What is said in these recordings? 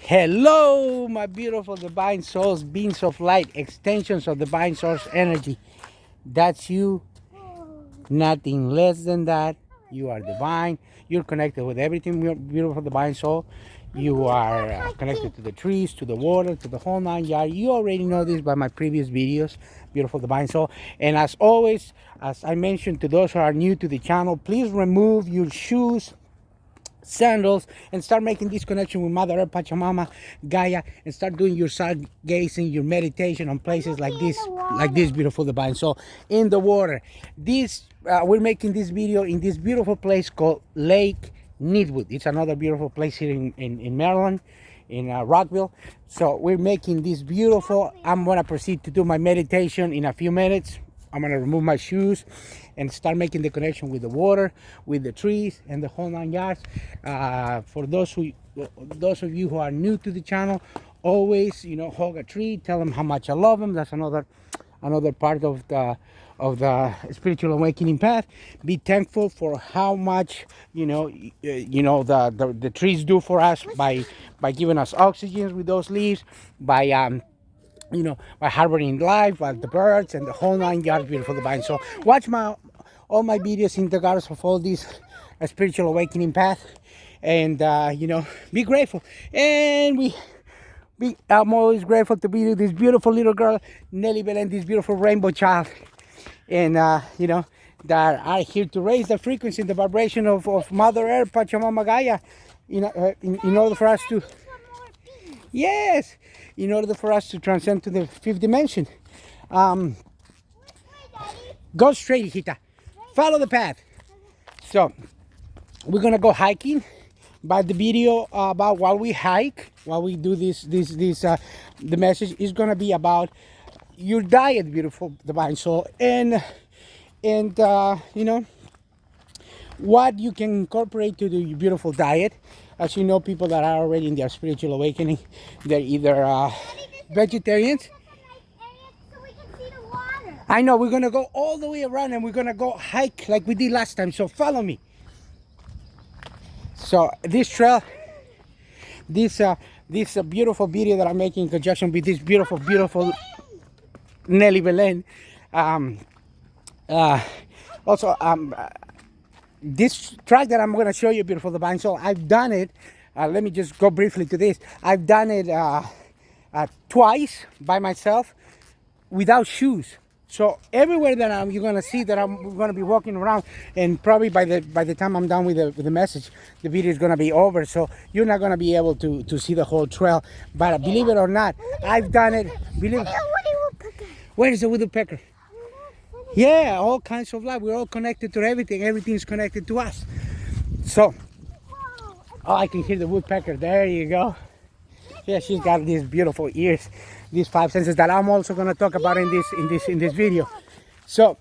Hello, my beautiful divine souls, beings of light, extensions of divine source energy. That's you, nothing less than that. You are divine. You're connected with everything, your beautiful divine soul. You are connected to the trees, to the water, to the whole nine yards. You already know this by my previous videos, beautiful divine soul. And as always, as I mentioned to those who are new to the channel, please remove your shoes, sandals, and start making this connection with Mother Earth, Pachamama, Gaia, and start doing your stargazing, your meditation on places like this beautiful divine soul in the water. We're making this video in this beautiful place called Lake Needwood. It's another beautiful place here in Maryland, in Rockville. So we're making this beautiful. I'm gonna proceed to do my meditation in a few minutes. I'm gonna remove my shoes and start making the connection with the water, with the trees, and the whole nine yards. For those of you who are new to the channel, always, hug a tree, tell them how much I love them. That's another part of the spiritual awakening path. Be thankful for how much the trees do for us by giving us oxygen with those leaves, by harboring life, by the birds and the whole nine yards, beautiful divine. So watch all my videos in regards of all this spiritual awakening path, and be grateful. And I'm always grateful to be with this beautiful little girl, Nelly Belen, this beautiful rainbow child, and that are here to raise the frequency, the vibration of Mother Earth, Pachamama, Gaia, in order for us to. Yes, in order for us to transcend to the fifth dimension. Go straight, hijita. Follow the path. So, we're gonna go hiking. But the video about while we hike, while we do this, the message is gonna be about your diet, beautiful divine soul, and what you can incorporate to the beautiful diet. As you know, people that are already in their spiritual awakening, they're either vegetarians. I know, we're gonna go all the way around and we're gonna go hike like we did last time. So follow me. So this trail, this beautiful video that I'm making in conjunction with this beautiful Nelly Belen. This track that I'm going to show you, beautiful divine soul, I've done it. Let me just go briefly to this. I've done it twice by myself without shoes. So everywhere that you're going to see that I'm going to be walking around, and probably by the time I'm done with the message, the video is going to be over. So you're not going to be able to see the whole trail. But believe it or not, I've done it. Where is the woodpecker? Yeah, all kinds of life. We're all connected to everything. Everything is connected to us. So, I can hear the woodpecker. There you go. Yeah, she's got these beautiful ears, these five senses that I'm also going to talk about in this video. So,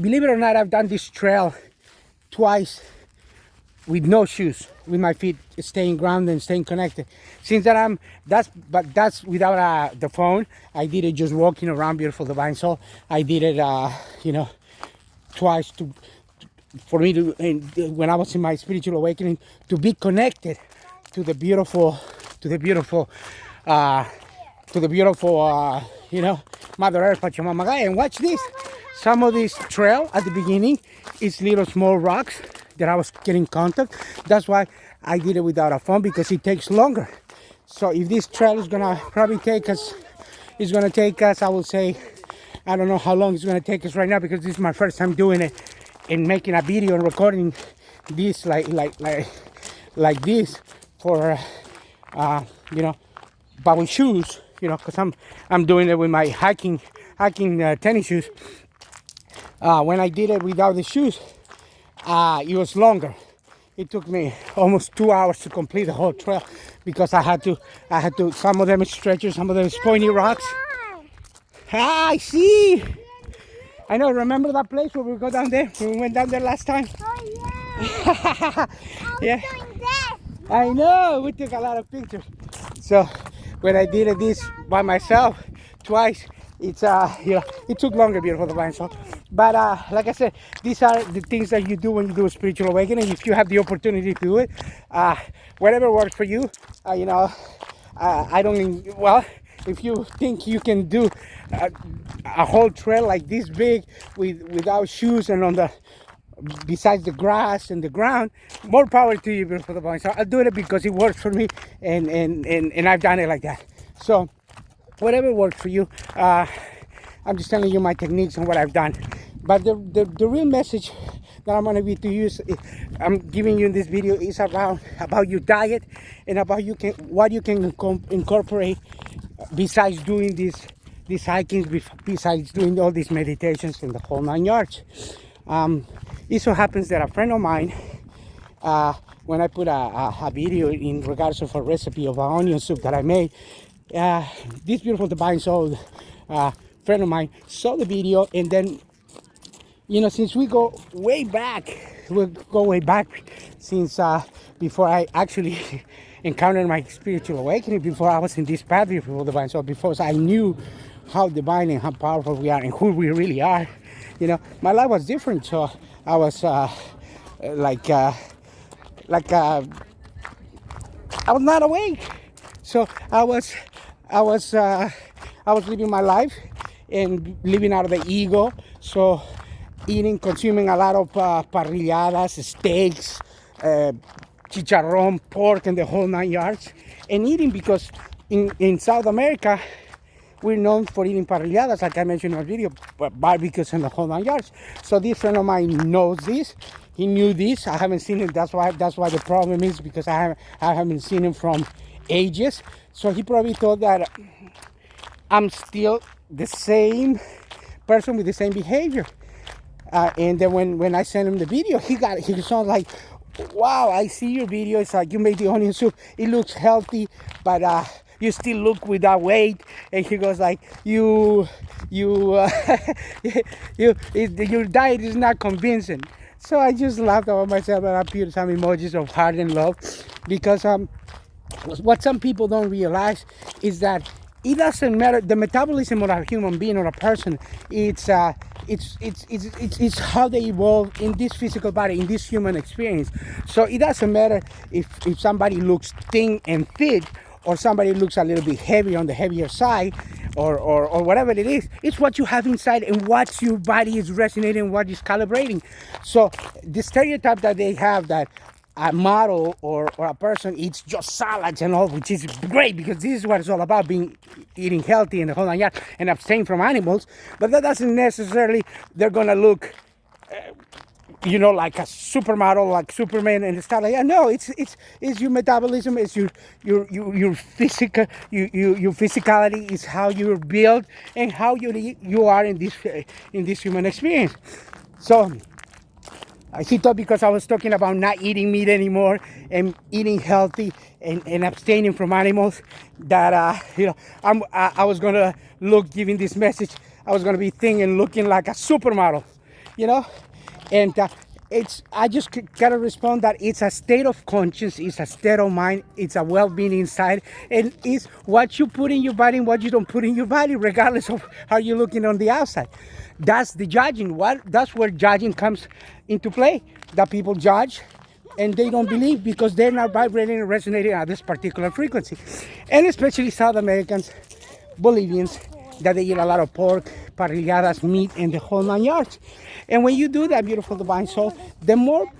believe it or not, I've done this trail twice with no shoes, with my feet staying grounded and staying connected. Since that's without the phone. I did it just walking around, beautiful divine soul. I did it, twice for me to, when I was in my spiritual awakening, to be connected to the beautiful, Mother Earth, Pachamama, Gaia. And watch this. Some of this trail at the beginning is little small rocks that I was getting contact. That's why I did it without a phone, because it takes longer. So if this trail is gonna probably take us, I will say, I don't know how long it's gonna take us right now, because this is my first time doing it and making a video and recording this like this for but with shoes, because I'm doing it with my hiking tennis shoes. When I did it without the shoes, it was longer. It took me almost 2 hours to complete the whole trail, because I had to, some of them is stretchers, some of them is pointy rocks. I see. I know, remember that place where we go down there? When we went down there last time? Oh yeah. Yeah. I know, we took a lot of pictures. So when I did this by myself twice, it's it took longer, beautiful divine soul. But like I said, these are the things that you do when you do a spiritual awakening. If you have the opportunity to do it, whatever works for you, you know, I don't, well, if you think you can do a whole trail like this big without shoes and on the, besides the grass and the ground, more power to you, beautiful divine. So I'll do it because it works for me, and I've done it like that. So whatever works for you, I'm just telling you my techniques and what I've done. But the real message that I'm going to be to use, I'm giving you in this video, is about your diet and about what you can incorporate besides doing these hikings, besides doing all these meditations and the whole 9 yards. It so happens that a friend of mine, when I put a video in regards of a recipe of an onion soup that I made, this beautiful divine soul friend of mine saw the video, and then, you know, since we go way back since before I actually encountered my spiritual awakening, before I was in this path, beautiful divine soul, before I knew how divine and how powerful we are and who we really are, you know, my life was different. So I was like I was not awake. So I was living my life and living out of the ego. So consuming a lot of parrilladas, steaks, chicharrón, pork, and the whole 9 yards. And eating because in South America, we're known for eating parrilladas, like I mentioned in my video, barbecues and the whole 9 yards. So this friend of mine knows this. He knew this. I haven't seen him. That's why the problem is, because I haven't seen him from ages. So he probably thought that I'm still the same person with the same behavior. And then when I sent him the video, he sounds like, wow, I see your video. It's like, you made the onion soup. It looks healthy, but you still look with that weight. And he goes like, your diet is not convincing. So I just laughed about myself, and I put some emojis of heart and love, because what some people don't realize is that it doesn't matter the metabolism of a human being or a person. It's how they evolve in this physical body, in this human experience. So it doesn't matter if somebody looks thin and fit, or somebody looks a little bit heavy on the heavier side, or whatever it is. It's what you have inside and what your body is resonating, what is calibrating. So the stereotype that they have, that a model or a person eats just salads and all, which is great, because this is what it's all about, eating healthy and the whole 9 yards, and abstain from animals. But that doesn't necessarily, they're gonna look you know, like a supermodel, like Superman and stuff like that. No, it's your metabolism, it's your physical, your physicality, is how you're built and how you are in this human experience. So he thought because I was talking about not eating meat anymore and eating healthy and abstaining from animals, that you know, I was gonna giving this message, I was gonna be thinking, looking like a supermodel, you know. And I just gotta respond that it's a state of conscience, it's a state of mind, it's a well-being inside, and it's what you put in your body and what you don't put in your body, regardless of how you're looking on the outside. That's the judging. That's where judging comes into play. That people judge and they don't believe because they're not vibrating and resonating at this particular frequency. And especially South Americans, Bolivians, that they eat a lot of pork, parrilladas, meat, and the whole 9 yards. And when you do that, beautiful divine soul, the more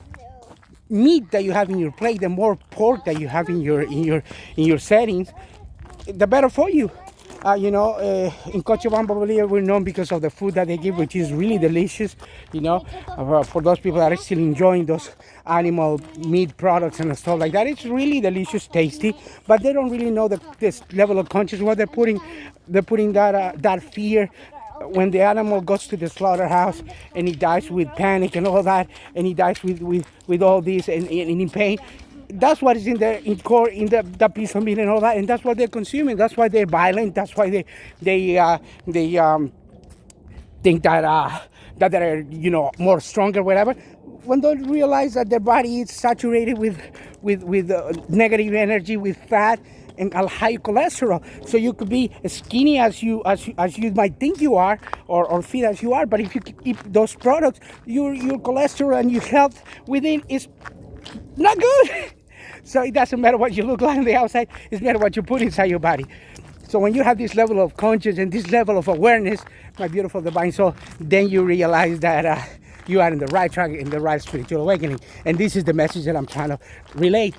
meat that you have in your plate, the more pork that you have in your settings, the better for you. You know, in Cochabamba, Bolivia, we're known because of the food that they give, which is really delicious. You know, for those people that are still enjoying those animal meat products and stuff like that, it's really delicious, tasty. But they don't really know this level of consciousness. What they're putting that fear. When the animal goes to the slaughterhouse and he dies with panic and all that, and he dies with all this and in pain, that's what is in the piece of meat and all that, and that's what they're consuming. That's why they're violent. That's why they think that they're, you know, more stronger, whatever. When they realize that their body is saturated with negative energy, with fat, and a high cholesterol. So you could be as skinny as you might think you are, or fit as you are. But if you eat those products, your cholesterol and your health within is not good. So it doesn't matter what you look like on the outside, it's matter what you put inside your body. So when you have this level of conscience and this level of awareness, my beautiful divine soul, then you realize that you are in the right track, in the right spiritual awakening. And this is the message that I'm trying to relate.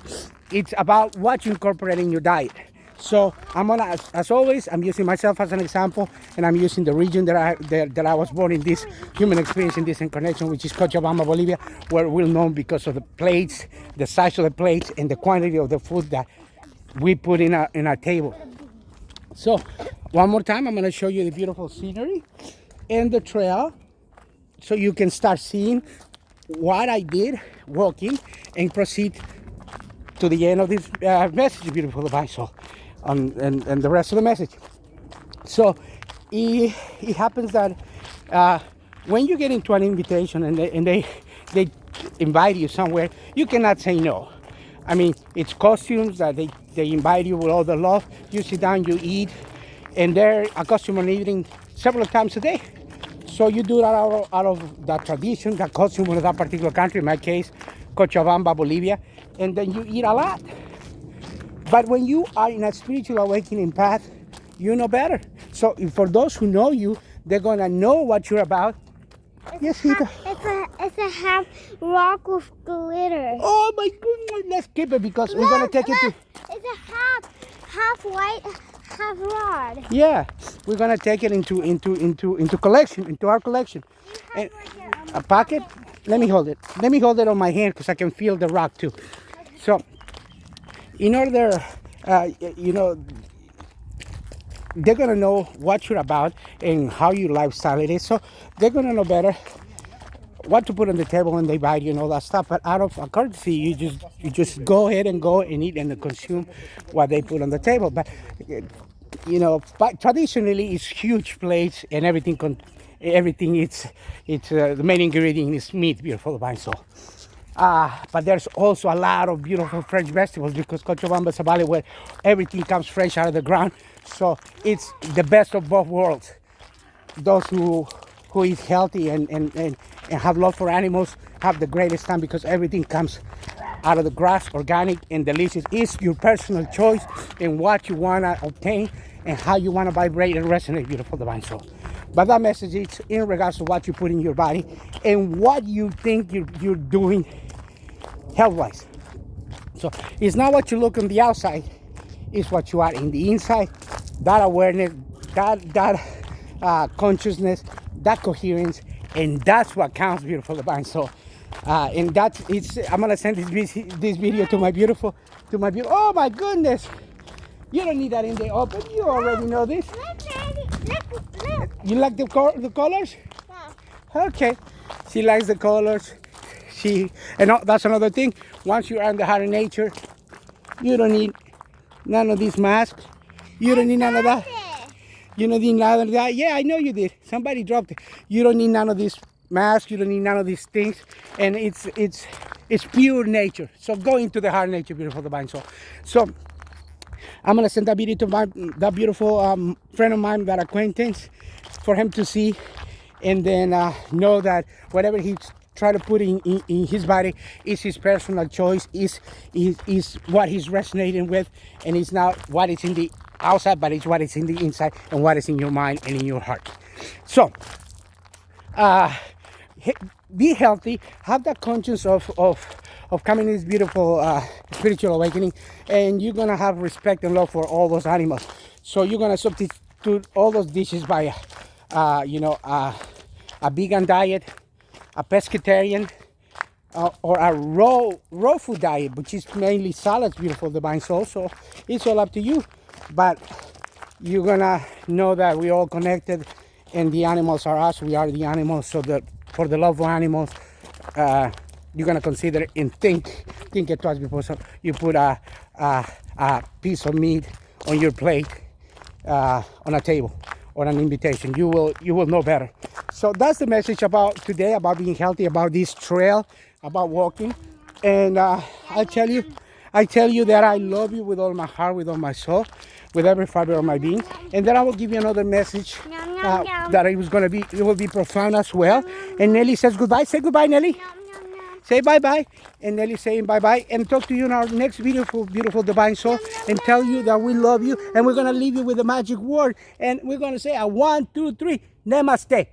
It's about what you incorporate in your diet. So I'm gonna, as always, I'm using myself as an example, and I'm using the region that I was born in, this human experience, in this incarnation, which is Cochabamba, Bolivia, where we're known because of the plates, the size of the plates, and the quantity of the food that we put in our table. So one more time, I'm gonna show you the beautiful scenery and the trail, so you can start seeing what I did walking and proceed to the end of this message, beautiful divine soul. And the rest of the message. So it happens that when you get into an invitation and they invite you somewhere, you cannot say no. I mean, it's costumes that they invite you with all the love. You sit down, you eat, and they're accustomed to eating several times a day. So you do that out of that tradition, that custom of that particular country, in my case, Cochabamba, Bolivia, and then you eat a lot. But when you are in a spiritual awakening path, you know better. So for those who know you, they're gonna know what you're about. Yes, it's a half rock with glitter. Oh my goodness, let's keep it because we're gonna take it to. It's a half white, half rod. Yeah, we're gonna take it into collection, into our collection. And a pocket. Let me hold it. Let me hold it on my hand because I can feel the rock too. So, in order, they're gonna know what you're about and how your lifestyle it is. So they're gonna know better what to put on the table when they invite you and all that stuff. But out of a courtesy, you just go ahead and go and eat and consume what they put on the table. But but traditionally it's huge plates and everything. Everything it's the main ingredient is meat, beautiful divine soul. But there's also a lot of beautiful fresh vegetables because Cochabamba is a valley where everything comes fresh out of the ground. So it's the best of both worlds. Those who eat healthy and have love for animals have the greatest time because everything comes out of the grass, organic and delicious. It's your personal choice in what you want to obtain and how you want to vibrate and resonate, beautiful divine soul. But that message is in regards to what you put in your body and what you think you're doing health-wise. So it's not what you look on the outside, it's what you are in the inside. That awareness, that consciousness, that coherence, and that's what counts, beautiful divine soul. And I'm gonna send this video to my beautiful. Oh my goodness! You don't need that in the open. You already know this. Look. You like the colors? Yeah. Okay. She likes the colors. That's another thing. Once you are in the heart of nature, you don't need none of these masks. You don't need none of that. You don't need none of that. Yeah, I know you did. Somebody dropped it. You don't need none of these masks. You don't need none of these things. And it's pure nature. So go into the heart of nature, beautiful divine soul. So I'm gonna send that video to that beautiful friend of mine, that acquaintance, for him to see, and then know that whatever he's trying to put in his body is his personal choice, is what he's resonating with, and it's not what is in the outside, but it's what is in the inside and what is in your mind and in your heart. So be healthy, have that conscience of coming in this beautiful spiritual awakening, and you're gonna have respect and love for all those animals. So you're gonna substitute all those dishes by a vegan diet, a pescatarian, or a raw food diet, which is mainly salads, beautiful divine soul. So it's all up to you, but you're gonna know that we're all connected and the animals are us, we are the animals. So that for the love of animals, you're gonna consider and think it twice before you put a piece of meat on your plate, on a table or an invitation. You will know better. So that's the message about today, about being healthy, about this trail, about walking. And I'll tell you, I tell you that I love you with all my heart, with all my soul, with every fiber of my being. And then I will give you another message Yum, yum, yum. that it will be profound as well. And Nelly says goodbye. Say goodbye, Nelly. Yum, yum, yum. Say bye-bye. And Nelly saying bye-bye. And talk to you in our next beautiful, beautiful divine soul. And tell you that we love you. And we're going to leave you with a magic word. And we're going to say a 1, 2, 3. Namaste.